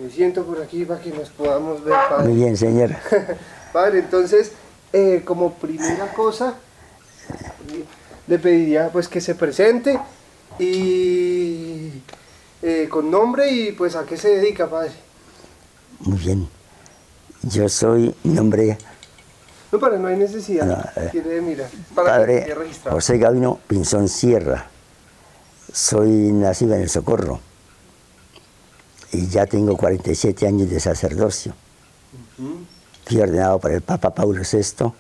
Me siento por aquí para que nos podamos ver, padre. Muy bien, señor. Padre, entonces, como primera cosa, le pediría pues que se presente y con nombre y pues a qué se dedica, padre. Muy bien. Yo soy, mi nombre, No, padre, no hay necesidad. No, Quiere mirar. Para que padre quede registrado. José Gavino Pinzón Sierra. Soy nacido en El Socorro y ya tengo 47 años de sacerdocio. Fui ordenado por el Papa Paulo VI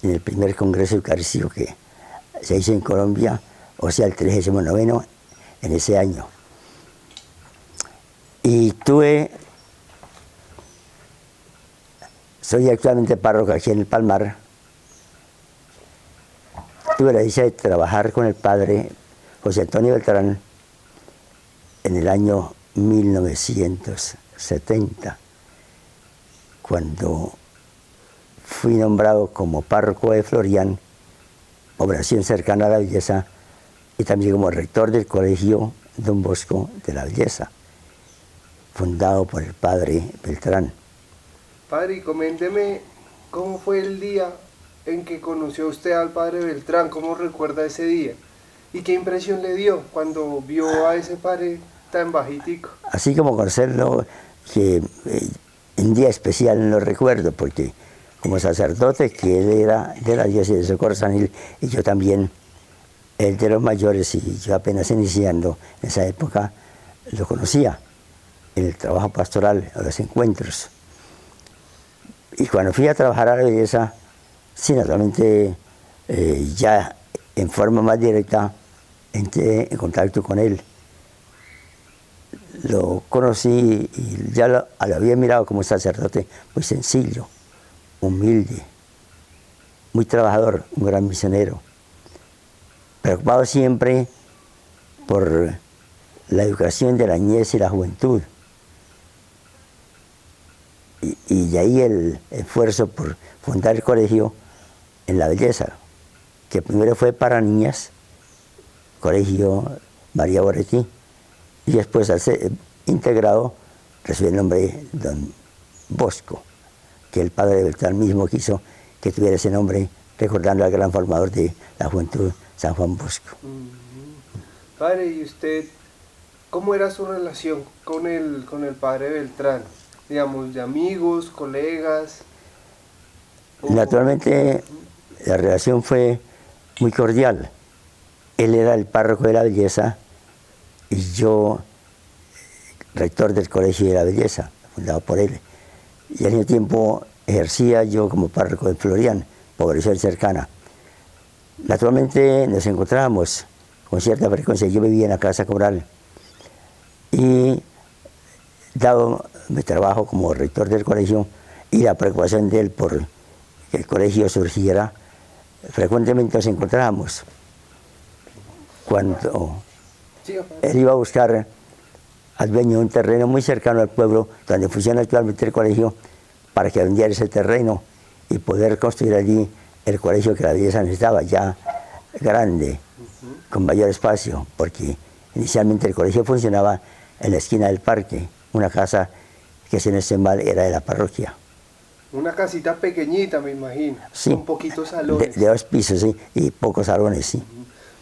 en el primer Congreso Eucarístico que se hizo en Colombia, o sea, el 39º en ese año. Y soy actualmente párroco aquí en el Palmar. Tuve la dicha de trabajar con el padre José Antonio Beltrán en el año 1970, cuando fui nombrado como párroco de Florián, población cercana a la Belleza, y también como rector del colegio Don Bosco de la Belleza, fundado por el padre Beltrán. Padre, y coménteme cómo fue el día en que conoció usted al padre Beltrán, cómo recuerda ese día y qué impresión le dio cuando vio a ese padre tan bajitico. Así como conocerlo, que un día especial no recuerdo, porque como sacerdote, que él era de la diócesis de Socorro San Gil, y yo también, él de los mayores, y yo apenas iniciando en esa época, lo conocía en el trabajo pastoral, en los encuentros. Y cuando fui a trabajar a la Belleza, sí, naturalmente, ya en forma más directa, entré en contacto con él. Lo conocí y ya lo había mirado como sacerdote muy sencillo, humilde, muy trabajador, un gran misionero, preocupado siempre por la educación de la niñez y la juventud. Y de ahí el esfuerzo por fundar el colegio en La Belleza, que primero fue para niñas, Colegio María Boretti, y después al ser integrado recibió el nombre de Don Bosco, que el padre Beltrán mismo quiso que tuviera ese nombre, recordando al gran formador de la juventud, San Juan Bosco. Padre, ¿y usted cómo era su relación con el padre Beltrán? Digamos, de amigos, colegas. Naturalmente, la relación fue muy cordial. Él era el párroco de la Belleza y yo, rector del Colegio de la Belleza, fundado por él. Y al mismo tiempo ejercía yo como párroco de Florián, población cercana. Naturalmente nos encontrábamos con cierta frecuencia. Yo vivía en la Casa Coral y, dado mi trabajo como rector del colegio y la preocupación de él por que el colegio surgiera, frecuentemente nos encontrábamos. Cuando él iba a buscar al dueño de un terreno muy cercano al pueblo donde funciona actualmente el colegio, para que vendiera ese terreno y poder construir allí el colegio que la Belleza necesitaba, ya grande, con mayor espacio, porque inicialmente el colegio funcionaba en la esquina del parque, una casa que, si no estoy mal, era de la parroquia. Una casita pequeñita, me imagino, Sí, con poquitos salones. De 2 pisos, sí, y pocos salones, sí.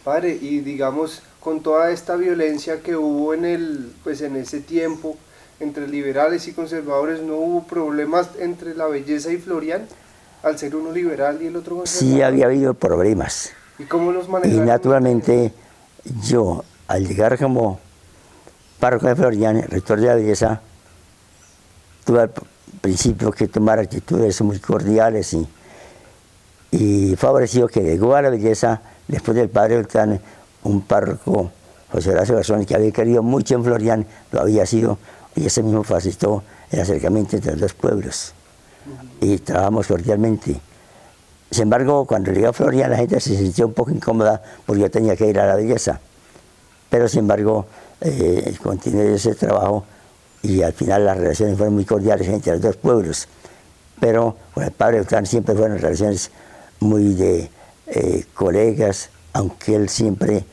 Padre, y digamos, con toda esta violencia que hubo en ese tiempo, entre liberales y conservadores, ¿no hubo problemas entre La Belleza y Florián, al ser uno liberal y el otro conservador? Sí, había habido problemas. ¿Y cómo los Y manejaron? naturalmente yo, al llegar como párroco de Florián, rector de la Belleza, tuve al principio que tomar actitudes muy cordiales y favorecido que llegó a la Belleza, después del padre Beltrán, un párroco, José Horacio Garzón, que había querido mucho en Florián, lo había sido, y ese mismo facilitó el acercamiento entre los dos pueblos. Y trabajamos cordialmente. Sin embargo, cuando llegué a Florián, la gente se sintió un poco incómoda porque yo tenía que ir a la Belleza. Pero, sin embargo, continué ese trabajo y al final las relaciones fueron muy cordiales entre los dos pueblos. Pero con el padre Beltrán siempre fueron relaciones muy de colegas, aunque él siempre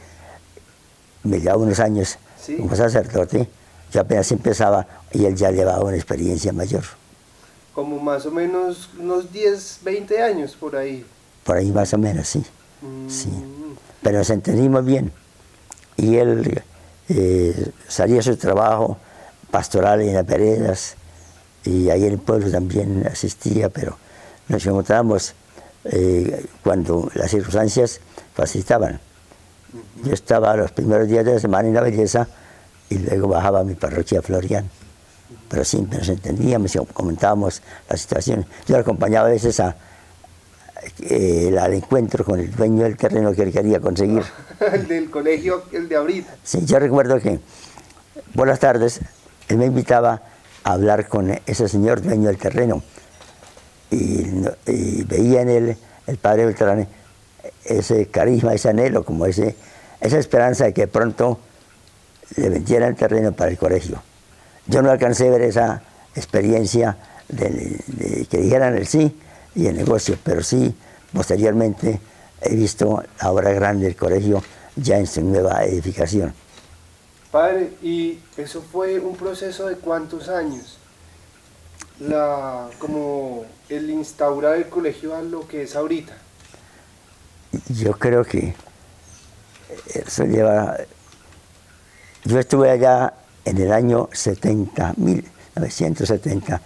me llevaba unos años como sacerdote, Yo apenas empezaba y él ya llevaba una experiencia mayor. Como más o menos unos 10, 20 años por ahí. Por ahí más o menos, sí. Sí. Pero nos entendimos bien. Y él salía a su trabajo pastoral en las veredas, y ahí en el pueblo también asistía, pero nos encontrábamos cuando las circunstancias facilitaban. Yo estaba los primeros días de la semana en La Belleza y luego bajaba a mi parroquia Florian. Pero siempre nos entendíamos y comentábamos la situación. Yo lo acompañaba a veces al encuentro con el dueño del terreno que él quería conseguir. El del colegio, el de ahorita. Sí, yo recuerdo que por las tardes él me invitaba a hablar con ese señor dueño del terreno. Y veía en él, el padre Beltrán, ese carisma, ese anhelo, como esa esperanza de que pronto le vendiera el terreno para el colegio. Yo no alcancé a ver esa experiencia de que dijeran el sí y el negocio, pero sí, posteriormente he visto la obra grande del colegio ya en su nueva edificación. Padre, ¿y eso fue un proceso de cuántos años? Como el instaurar el colegio a lo que es ahorita. Yo creo que eso lleva... Yo estuve allá en el año 1970,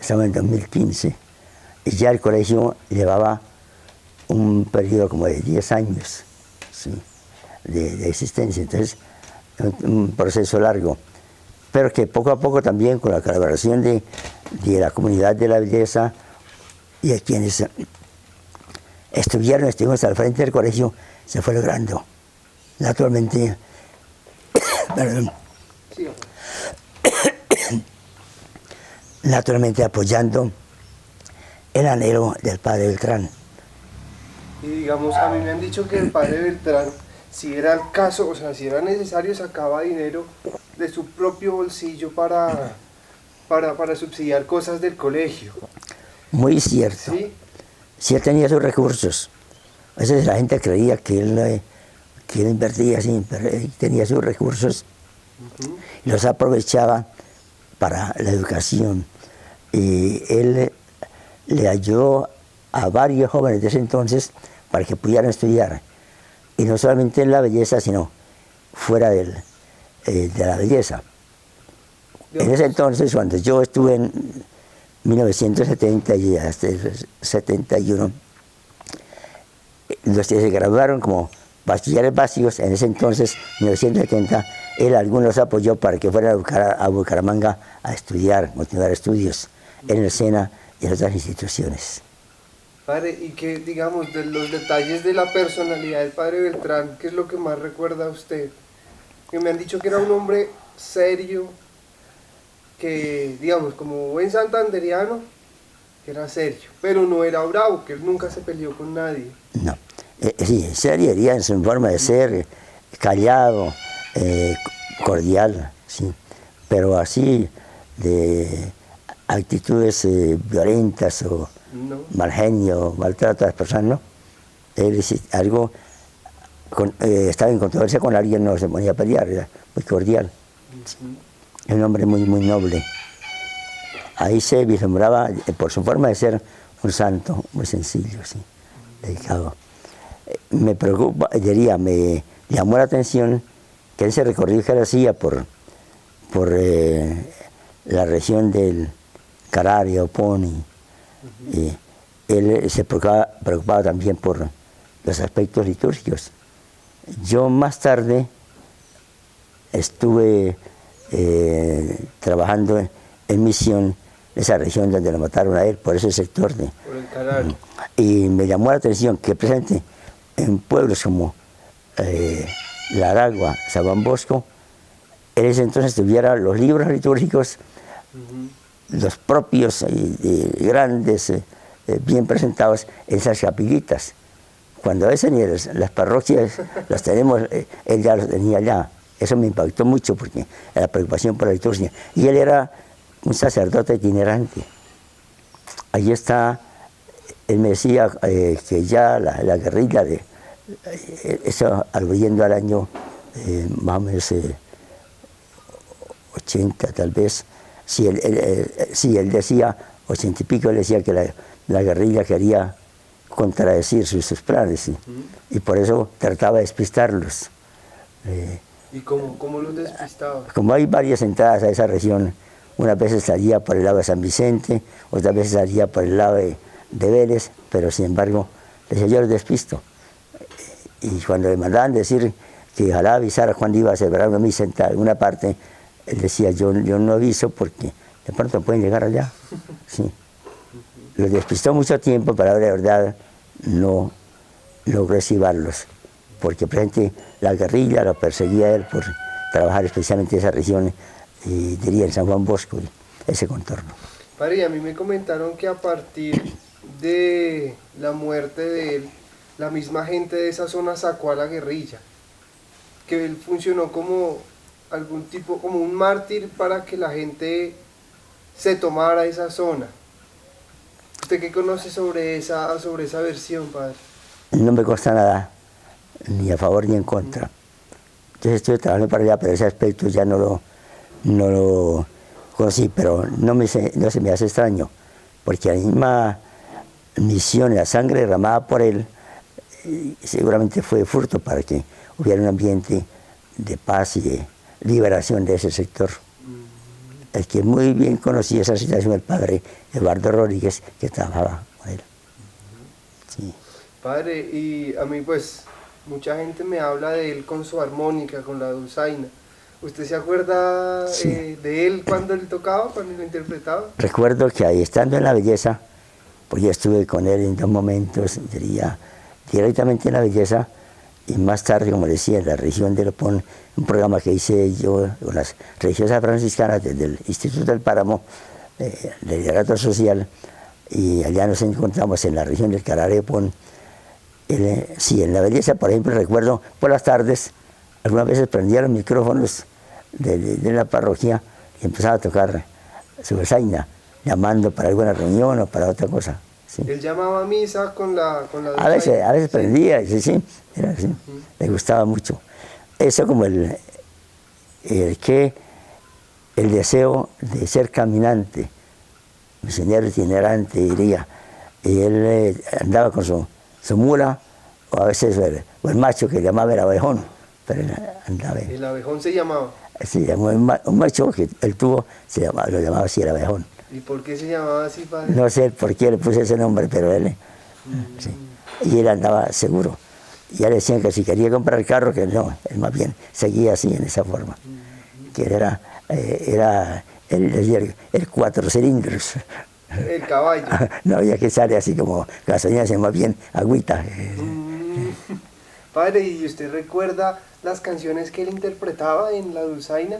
estamos en 2015, y ya el colegio llevaba un periodo como de 10 años, ¿sí?, de existencia. Entonces, un proceso largo, pero que poco a poco también con la colaboración de la comunidad de La Belleza y de quienes estuvimos al frente del colegio, se fue logrando. Naturalmente, perdón, Sí. Naturalmente apoyando el anhelo del padre Beltrán. Y digamos, a mí me han dicho que el padre Beltrán, si era el caso, o sea, si era necesario, sacaba dinero de su propio bolsillo para subsidiar cosas del colegio. Muy cierto. ¿Sí? Sí, él tenía sus recursos. A veces la gente creía que él invertía así, pero él tenía sus recursos y los aprovechaba para la educación. Y él le ayudó a varios jóvenes de ese entonces para que pudieran estudiar. Y no solamente en La Belleza, sino fuera de La Belleza. En ese entonces, cuando yo estuve en 1970 y hasta el 71, los que se graduaron como bachilleres básicos, en ese entonces, 1970, él algunos apoyó para que fueran a Bucaramanga a estudiar, continuar estudios en el SENA y en otras instituciones. Padre, y que digamos, de los detalles de la personalidad del padre Beltrán, ¿qué es lo que más recuerda a usted? Que me han dicho que era un hombre serio, que digamos, como buen santanderiano, que era serio, pero no era bravo, que él nunca se peleó con nadie. No, sí, seriería en su forma de ser, callado, cordial, sí, pero así de actitudes violentas o No. mal genio, maltrato a las personas, no. Él estaba en controversia con alguien, no se ponía a pelear, era muy cordial. Es un hombre muy, muy noble. Ahí se vislumbraba, por su forma de ser, un santo, muy sencillo, sí, dedicado. Me preocupa, diría, me llamó la atención que ese recorrido que él hacía por la región del Cararia, Oponi, él se preocupaba también por los aspectos litúrgicos. Yo más tarde estuve trabajando en misión en esa región donde lo mataron a él, por ese sector. Por el Cararia. Y me llamó la atención que presente en pueblos como La Aragua, San Juan Bosco, en ese entonces tuviera los libros litúrgicos, los propios y grandes, bien presentados en esas capillitas. Cuando a veces las parroquias las tenemos, él ya los tenía allá. Eso me impactó mucho porque la preocupación por la liturgia. Y él era un sacerdote itinerante. Allí está, él me decía que ya la guerrilla, eso volviendo al año más o menos 80 tal vez, sí, él decía, 80 y pico, él decía que la guerrilla quería contradecir sus planes, ¿sí? Y por eso trataba de despistarlos. ¿Y cómo los despistaba? Como hay varias entradas a esa región, unas veces salía por el lado de San Vicente, otras veces salía por el lado de Vélez, pero sin embargo, le decía, yo los despisto. Y cuando le mandaban decir que ojalá avisara cuando iba a celebrar una misa en alguna parte, él decía, yo no aviso porque de pronto pueden llegar allá. Sí. Los despistó mucho tiempo, pero ahora de verdad no logró esquivarlos, porque presente la guerrilla lo perseguía a él por trabajar especialmente en esa región, y diría en San Juan Bosco, ese contorno. Padre, y a mí me comentaron que a partir de la muerte de él, la misma gente de esa zona sacó a la guerrilla, que él funcionó como algún tipo, como un mártir para que la gente se tomara esa zona. ¿Usted qué conoce sobre esa versión, padre? No me consta nada, ni a favor ni en contra. Entonces estuve trabajando para allá, pero ese aspecto ya no lo conocí, pero no se me hace extraño, porque la misma misión, la sangre derramada por él, seguramente fue fruto para que hubiera un ambiente de paz y de liberación de ese sector. El que muy bien conocía esa situación, el padre Eduardo Rodríguez, que trabajaba con él. Sí. Padre, y a mí pues mucha gente me habla de él con su armónica, con la dulzaina. ¿Usted se acuerda de él cuando él tocaba, cuando lo interpretaba? Recuerdo que ahí estando en La Belleza, pues yo estuve con él en 2 momentos, diría, directamente en La Belleza, y más tarde, como decía, en la región de Lopón, un programa que hice yo con las religiosas franciscanas desde el Instituto del Páramo, de liderato social, y allá nos encontramos en la región del Cararé-Pón. Sí, en La Belleza, por ejemplo, recuerdo por las tardes, algunas veces prendía los micrófonos de la parroquia y empezaba a tocar su dulzaina, llamando para alguna reunión o para otra cosa. Sí. Él llamaba a misa con la a veces prendía, sí, era así. Le gustaba mucho. Eso como el deseo de ser caminante, misionero itinerante, diría. Y él andaba con su mula, o a veces el macho que llamaba el abejón, pero él andaba. ¿El abejón se llamaba? Se llamó un macho que él tuvo, lo llamaba así el abejón. ¿Y por qué se llamaba así, padre? No sé por qué le puse ese nombre, pero él, sí. Y él andaba seguro. Y ya le decían que si quería comprar el carro, que no, él más bien seguía así, en esa forma. Que era el 4 cilindros. El caballo. No había que sale así como gasolina, sino más bien agüita. Padre, ¿y usted recuerda las canciones que él interpretaba en la dulzaina?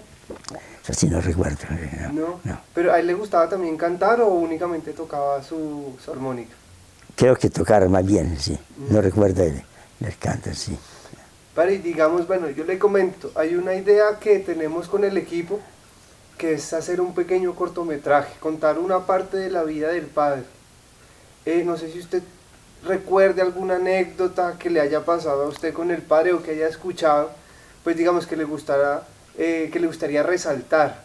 Eso sí no recuerdo. No. ¿Pero a él le gustaba también cantar o únicamente tocaba su armónica? Creo que tocar más bien, sí. No recuerdo el canto, sí. Padre, digamos, bueno, yo le comento, hay una idea que tenemos con el equipo, que es hacer un pequeño cortometraje, contar una parte de la vida del padre. No sé si usted recuerde alguna anécdota que le haya pasado a usted con el padre o que haya escuchado, pues digamos que le gustaría resaltar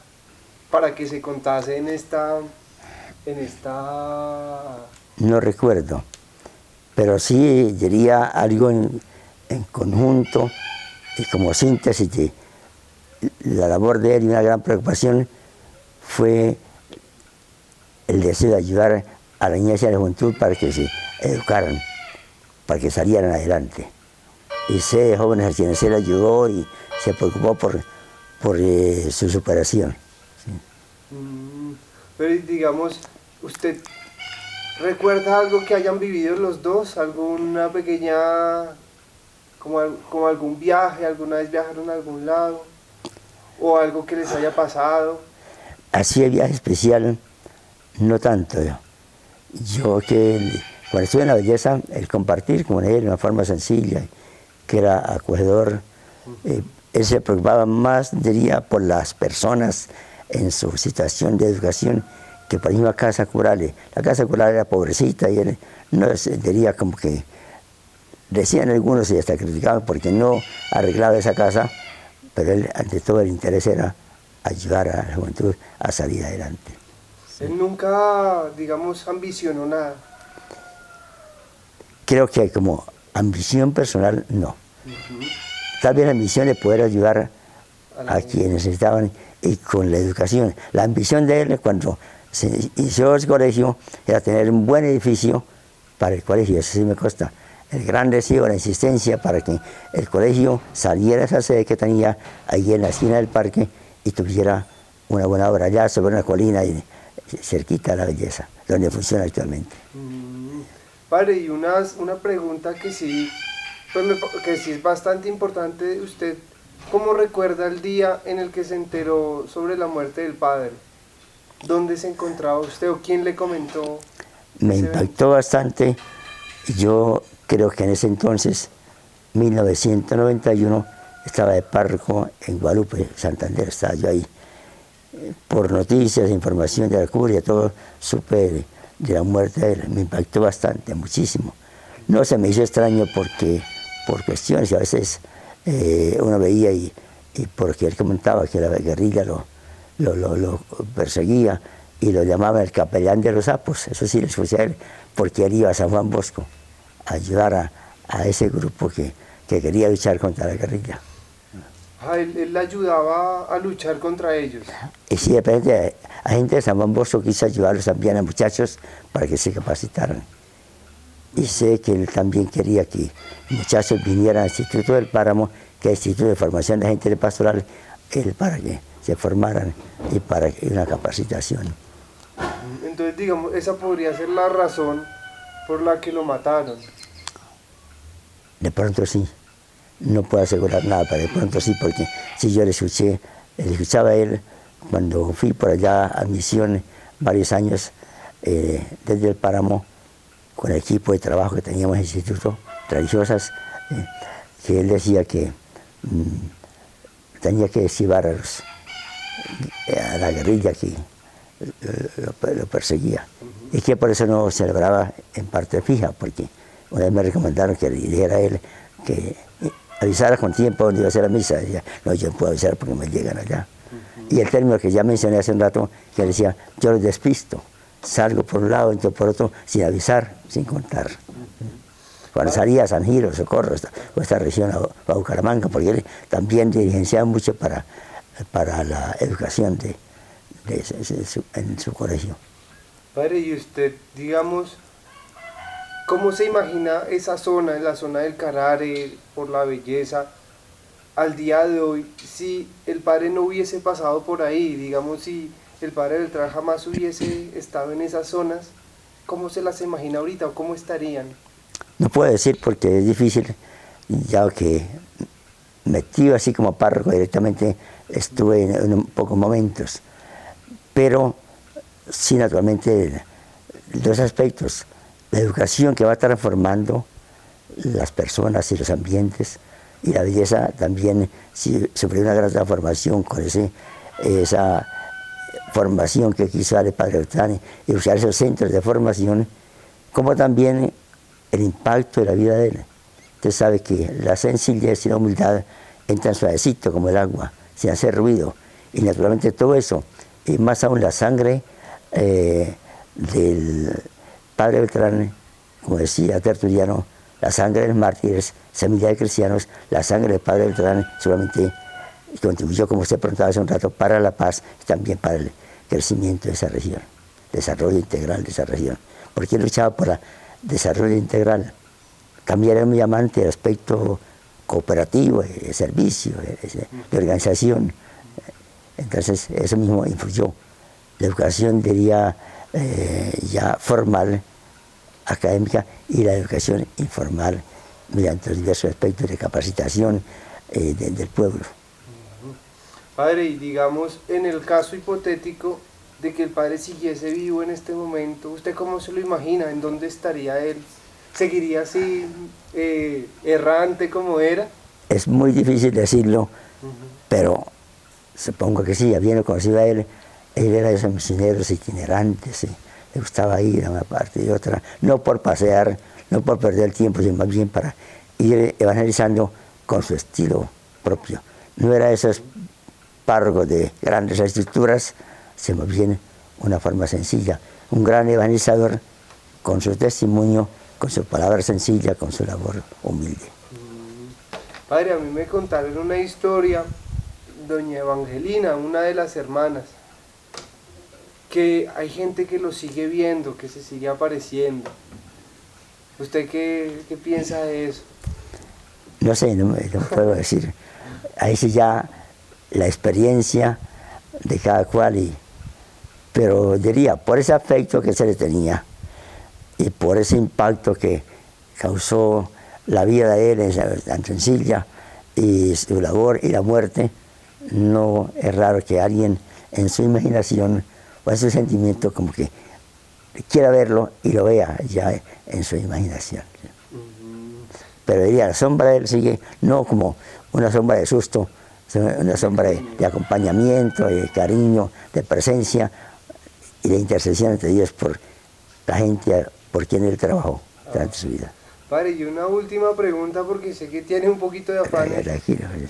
para que se contase en esta... No recuerdo, pero sí diría algo en conjunto y como síntesis de la labor de él, y una gran preocupación fue el deseo de ayudar a la niñez y a la juventud para que se educaran, para que salieran adelante. Y sé jóvenes a quienes él ayudó y se preocupó por su superación. Sí. Pero digamos, ¿usted recuerda algo que hayan vivido los dos? ¿Alguna pequeña, como algún viaje, alguna vez viajaron a algún lado? ¿O algo que les haya pasado? Así de viaje especial, no tanto. Yo cuando estuve en La Belleza, el compartir con él de una forma sencilla, que era acogedor, él se preocupaba más, diría, por las personas en su situación de educación que por la misma casa cural. La casa cural era pobrecita y él no diría como que decían algunos y hasta criticaban porque no arreglaba esa casa, pero él ante todo el interés era ayudar a la juventud a salir adelante. Él nunca, digamos, ambicionó nada. Creo que como ambición personal, no. Tal vez la ambición de poder ayudar a quienes necesitaban y con la educación. La ambición de él cuando se inició el colegio era tener un buen edificio para el colegio, eso sí me consta. El gran deseo, la insistencia para que el colegio saliera de esa sede que tenía ahí en la esquina del parque y tuviera una buena obra allá sobre una colina y cerquita de la Belleza, donde funciona actualmente. Padre, y una pregunta que sí, pues que sí es bastante importante. ¿Usted cómo recuerda el día en el que se enteró sobre la muerte del padre? ¿Dónde se encontraba usted o quién le comentó? Me impactó bastante. Yo creo que en ese entonces, 1991, estaba de párroco en Guadalupe, Santander, estaba yo ahí. Por noticias, información de la curia, todo supe de la muerte de él. Me impactó bastante, muchísimo. No se me hizo extraño porque, por cuestiones, a veces uno veía y porque él comentaba que la guerrilla lo perseguía y lo llamaban el capellán de los sapos, eso sí le escuché a él, porque él iba a San Juan Bosco a ayudar a ese grupo que quería luchar contra la guerrilla. Él ayudaba a luchar contra ellos. Y sí, de repente a gente de San Juan Bosco quiso ayudarlos también a muchachos para que se capacitaran. Y sé que él también quería que muchachos vinieran al Instituto del Páramo, que es el Instituto de Formación de Agentes Pastoral, para que se formaran y para una capacitación. Entonces, digamos, esa podría ser la razón por la que lo mataron. De pronto sí. No puedo asegurar nada, pero de pronto sí, porque si yo le escuchaba a él cuando fui por allá a misión varios años desde el Páramo, con el equipo de trabajo que teníamos en el Instituto, religiosas, que él decía que tenía que esquivar a la guerrilla que lo perseguía. Y que por eso no celebraba en parte fija, porque una vez me recomendaron que le dijera a él que avisara con tiempo donde iba a hacer la misa. Decía, no, yo no puedo avisar porque me llegan allá. Y el término que ya mencioné hace un rato, que decía, yo los despisto, salgo por un lado, entro por otro, sin avisar, sin contar. Cuando salía a San Giro, Socorro, o esta región, a Bucaramanga, porque él también dirigenciaba mucho para la educación en su colegio. Padre, y usted, digamos, ¿cómo se imagina esa zona, la zona del Carare, por la Belleza, al día de hoy, si el padre no hubiese pasado por ahí? Digamos, si el padre Beltrán jamás hubiese estado en esas zonas, ¿cómo se las imagina ahorita o cómo estarían? No puedo decir porque es difícil, ya que metido así como párroco directamente estuve en un pocos momentos, pero sí, naturalmente, dos aspectos. La educación que va transformando las personas y los ambientes, y la belleza también sufrió una gran transformación con esa formación que quiso dar el padre Beltrán y usar esos centros de formación, como también el impacto de la vida de él. Usted sabe que la sencillez y la humildad entran suavecito como el agua, sin hacer ruido, y naturalmente todo eso, y más aún la sangre del padre Beltrán, como decía Tertuliano, la sangre de los mártires, semilla de cristianos, la sangre del padre Beltrán seguramente contribuyó, como usted preguntaba hace un rato, para la paz y también para el crecimiento de esa región, desarrollo integral de esa región. Porque él luchaba por el desarrollo integral, cambiar el muy amante del aspecto cooperativo, de servicio, de organización. Entonces eso mismo influyó. La educación diría ya formal, académica, y la educación informal mediante los diversos aspectos de capacitación del pueblo. Padre, y digamos, en el caso hipotético de que el padre siguiese vivo en este momento, ¿usted cómo se lo imagina? ¿En dónde estaría él? ¿Seguiría así errante como era? Es muy difícil decirlo, pero supongo que sí. Había conocido a él era de esos misioneros itinerantes, le gustaba ir a una parte y otra, no por pasear, no por perder el tiempo, sino más bien para ir evangelizando con su estilo propio. No era esos párrocos de grandes estructuras se movían de una forma sencilla. Un gran evangelizador con su testimonio, con su palabra sencilla, con su labor humilde. Padre, a mí me contaron una historia, doña Evangelina, una de las hermanas, que hay gente que lo sigue viendo, que se sigue apareciendo. ¿Usted qué piensa de eso? No sé, no puedo decir. Ahí sí ya la experiencia de cada cual, pero diría, por ese afecto que se le tenía y por ese impacto que causó la vida de él tan sencilla y su labor y la muerte, no es raro que alguien en su imaginación o en su sentimiento como que quiera verlo y lo vea ya en su imaginación. Pero diría, la sombra de él sigue no como una sombra de susto, sino una sombra de acompañamiento, de cariño, de presencia y de intercesión ante Dios por la gente por quien él trabajó durante su vida. Padre, y una última pregunta porque sé que tiene un poquito de afán.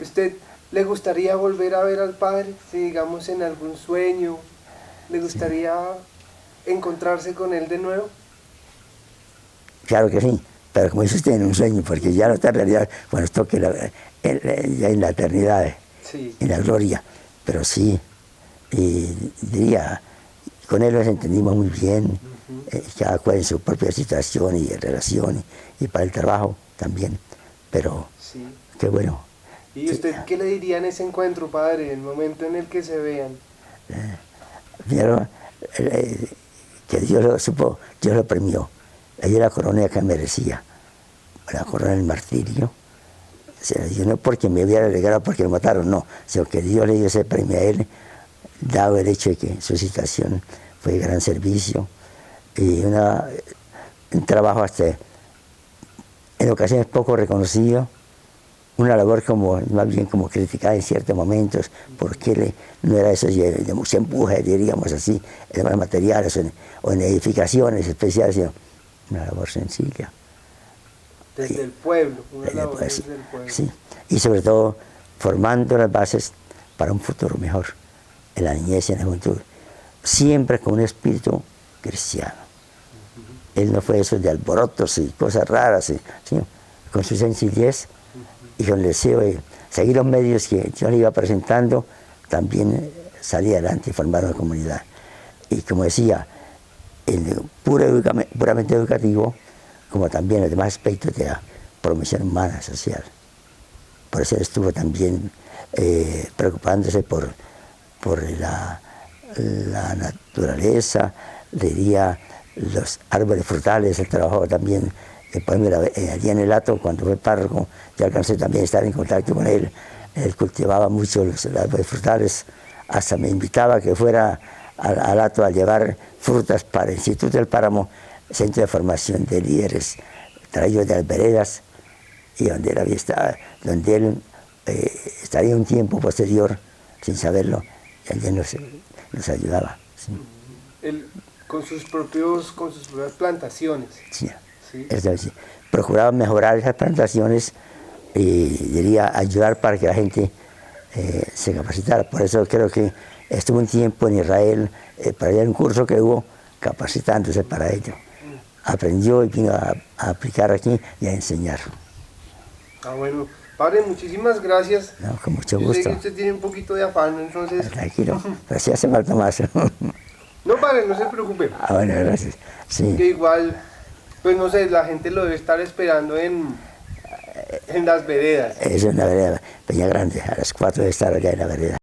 ¿Usted le gustaría volver a ver al Padre, si digamos en algún sueño? ¿Le gustaría encontrarse con él de nuevo? Claro que sí, pero como dice usted, en un sueño, porque ya no está en realidad, cuando toque ya en la eternidad, sí, en la gloria, pero sí, y diría, con él nos entendimos muy bien, cada cual en su propia situación y relación, y para el trabajo también, pero sí, qué bueno. ¿Y usted qué le diría en ese encuentro, Padre, en el momento en el que se vean? Primero, que Dios lo supo, Dios lo premió, le dio la corona que merecía, la corona del martirio. Se le dio no porque me hubiera alegrado porque lo mataron, no, sino que Dios le dio ese premio a él, dado el hecho de que su situación fue de gran servicio y un trabajo hasta en ocasiones poco reconocido, una labor como más bien como criticada en ciertos momentos, porque no era eso de mucho empuje, diríamos así, en los materiales o en edificaciones especiales, sino una labor sencilla. Desde el pueblo, una labor desde el pueblo. Sí, y sobre todo formando las bases para un futuro mejor, en la niñez y en la juventud, siempre con un espíritu cristiano. Él no fue eso de alborotos y cosas raras, sino con su sencillez y con el deseo de seguir los medios que yo le iba presentando, también salía adelante y formar una comunidad. Y como decía, puramente educativo, como también los demás aspectos de la promoción humana, social. Por eso estuvo también preocupándose por la naturaleza, diría, los árboles frutales. Él trabajó también, allí en el Hato, cuando fue párroco, yo alcancé también a estar en contacto con él. Él cultivaba mucho los árboles frutales, hasta me invitaba a que fuera al Hato a llevar frutas para el Instituto del Páramo, centro de formación de líderes traídos de las veredas, y donde él estaría un tiempo posterior, sin saberlo, y allí nos ayudaba. Sí. Él, con sus propias plantaciones. Sí. ¿Sí? Sí. Procuraba mejorar esas plantaciones y diría ayudar para que la gente se capacitara. Por eso creo que estuvo un tiempo en Israel, para allá un curso que hubo capacitándose para ello. Aprendió y vino a aplicar aquí y a enseñar. Bueno, Padre, muchísimas gracias. No, con mucho gusto. Yo sé que usted tiene un poquito de afán, entonces... Tranquilo, pero sí hace falta más. No, Padre, no se preocupe. Bueno, gracias. Sí. Que igual, pues no sé, la gente lo debe estar esperando en las veredas. Es una vereda, Peña Grande, a las 4 de estar allá en la vereda.